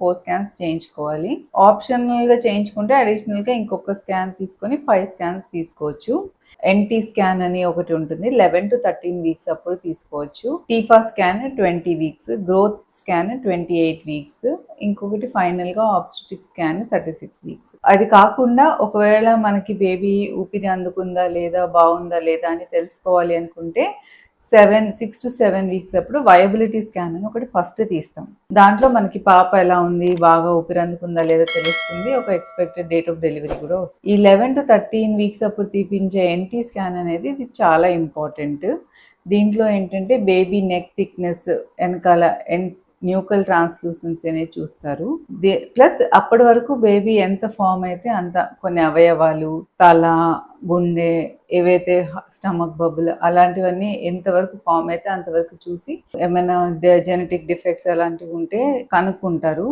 4 scans చేయించుకోవాలి. ఆప్షనల్‌గా చేయించుకుంటే అడిషనల్‌గా ఇంకొక స్కాన్ తీసుకొని 5 స్కాన్స్ తీసుకోవచ్చు. ఎన్‌టీ స్కాన్ అని ఒకటి ఉంటుంది. 11-13 వీక్స్ అప్పుడు తీసుకోవచ్చు. TIFFA scan 20 weeks, growth scan 28 weeks, ఇంకొకటి ఫైనల్‌గా ఆబ్స్టెట్రిక్ స్కాన్ 36 వీక్స్. అది కాకుండా ఒకవేళ మనకి బేబీ ఊపిరి అందుకుందా లేదా, బాగుందా లేదా అని తెలుసుకోవాలి అనుకుంటే 6-7 వీక్స్ అప్పుడు వయబిలిటీ స్కాన్ అని ఒకటి ఫస్ట్ తీస్తాం. దాంట్లో మనకి పాప ఎలా ఉంది, బాగా ఊపిరి అందుకుందా లేదా తెలుస్తుంది. ఒక ఎక్స్పెక్టెడ్ డేట్ ఆఫ్ డెలివరీ కూడా వస్తుంది. ఈ 11-13 వీక్స్ అప్పుడు తీపించే ఎన్టీ స్కాన్ అనేది ఇది చాలా ఇంపార్టెంట్. దీంట్లో ఏంటంటే బేబీ నెక్ థిక్నెస్, వెనకాల న్యూకల్ ట్రాన్స్లూసెన్సీ అనేది చూస్తారు. ప్లస్ అప్పటి వరకు బేబీ ఎంత ఫామ్ అయితే అంత, కొన్ని అవయవాలు, తల, గుండె, ఏవైతే స్టమక్ బబుల్ అలాంటివన్నీ ఎంతవరకు ఫామ్ అయితే అంతవరకు చూసి ఏమైనా జెనెటిక్ డిఫెక్ట్స్ అలాంటివి ఉంటే కనుక్కుంటారు.